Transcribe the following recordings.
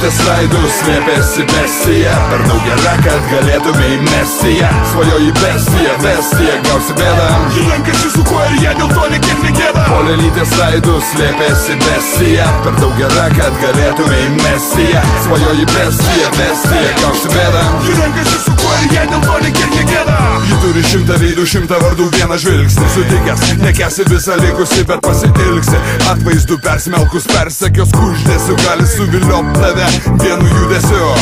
Polelytės veidų slėpėsi bestija, per daug gera, kad galėtumei mesti ją. Svajoji bestija, bestija, gausi bėdą, ji renkasi su kuo ir jie dėl to nekiek negėda. Polelytės veidų slėpėsi bestija, per daug gera, kad galėtumei mesti ją. Svajoji bestija, bestija, gausi bėdą, ji renkasi su kuo ir jie dėl to nekiek negėda. Ji turi 100 veidų, 100 vardų, vieną žvilgsnį sutikęs, nekesi visą likusį, bet pasiilgsi. Atvaizdų persmelkus, persekios kuždėsiu, gali suviliop tave vienu judesiu.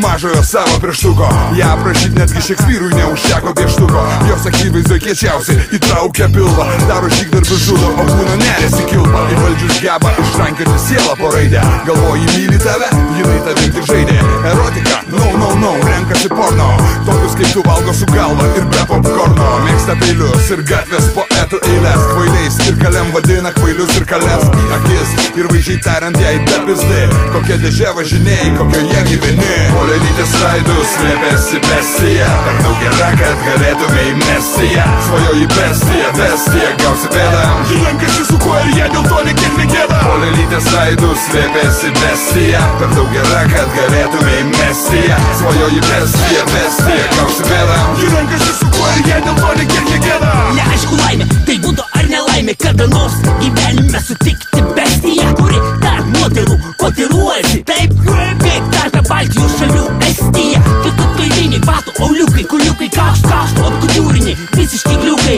Mažojo savo pirštuko, ją aprašyt netgi Šekspyrui neužteko pieštuko. Jos akivaizdoj kiečiausiai įtraukia pilvą, daro žygdarbių žudo, o kūno neresi kilpa. Į valdžius geba ištrankioti sielą po raidę. Galvoji myli tave, jinai tavim tik žaidė. Erotika, no, renkasi porno. Tokius kaip tu valgo su galva ir be popkorno. Mėgsta peilius ir gatvės poetų eilės. Kvailiais ir kalėm vadina kvailius ir kalės į akis. Ir vaizdžiai tariant jai bepizdai, kokia dėžė važinėjai, kokioje gyveni. Polelytės veidų slėpėsi bestija, per daug gera, kad galėtumei mesti ją. Svajoji bestija, bestija, gausi bėdą, ji renkasi su kuo ir jie dėl to nekiek negėda. Polelytės veidų slėpėsi bestija, per daug gera, kad galėtumei mesti ją. Svajoji bestija, bestija, gausi bėdą, ji renkasi su kuo ir jie dėl to nekiek negėda. Neaišku laimė, tai būtų ar nelaimė, kada nors gyvenime sutikti bestiją, kuri tarp moterų kotiruojasi taip, kaip tarp Baltijos šalių Estija. Kitų kailiniai, batų, auliukai, kuliukai, kašto, apkutiūriniai, visiški gliukai.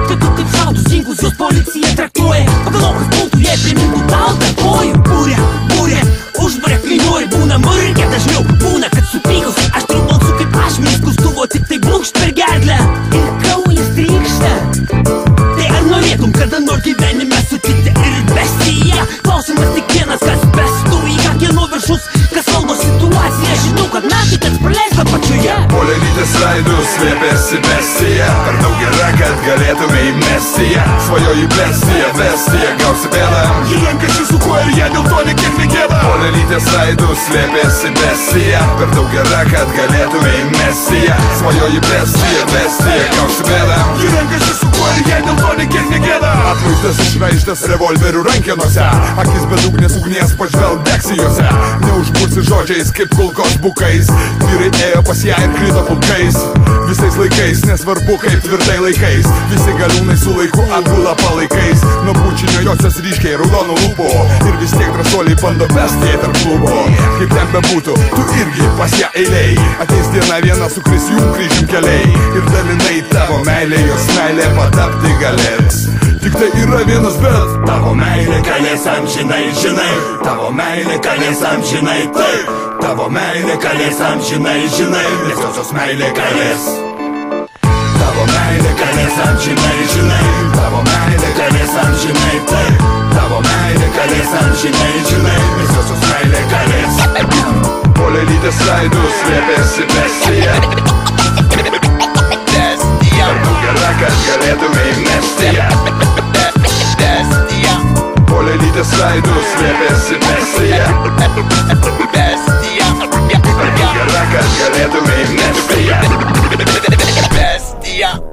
Kitų kaip šautus ginklus jos policija traktuoja. Pagalvok, kas būtų, jei primintų tau tarp kojų. Būrė, užbarė, kai nori, būna murkė dažniau. Būna, kad supykus, aš turiu balsų kaip ašmenys, kustuvo tik tai brūkšt per gerklę. Ir kraujas trykšta. Tai ar norėtum kada nors gyvenime sutikti ir bestiją? Klausimas tik vienas, kas bestų į ką kieno viršus, kas valdo situaciją. Žinau, kad metai teks praleista pačioje. Polelytės veidų slėpėsi bestija, per daug gera, kad galėtumei mesti ją. Svajoji bestija, bestija, gausi bėdą, ji renkasi su kuo ir jie dėl to nekiek negėda. Polelytės veidų slėpėsi bestija, per daug gera, kad galėtumei mesti ją. Svajoji bestija, bestija, gausi bėdą, ji renkasi su kuo ir jie dėl to nekiek negėda. Atvaizdas išvežtas revolverių rankenose, akis be dugnės ugnies, pažvelk deksijose. Neužbursi žodžiais kaip kulkos bukais, vyrai ėjo pas ją ir krito pulkais. Visais laikais, nesvarbu kaip tvirtai laikais, visi galiūnai su laiku atgula palaikais. Nuo pučinio josios ryškiai raudonų lūpų, ir vis tiek drąsuoliai bando bestijai tarp klubo. Kaip ten bebūtų, tu irgi pas ją eiliai, ateis diena viena sukris jų kryžium keliai. Ir dalinai tavo meilė, jos meilė patapti galės. Tik tai yra vienas bet, tavo meilė kalės amžinai, žinai. Tavo meilė kalės amžinai, taip. Tavo meilė kalės amžinai, žinai. Nes josios meilė kalės. Tavo meilė kalės amžinai, žinai. Tavo meilė kalės amžinai, taip. Tavo meilė kalės amžinai, žinai. Nes josios meilė kalės. Polelytės veidų slėpėsi bestija, per daug gera, kad galėtumei mesti ją. Polelytės veidų slėpėsi bestija, per daug gera, kad galėtumei mesti ją.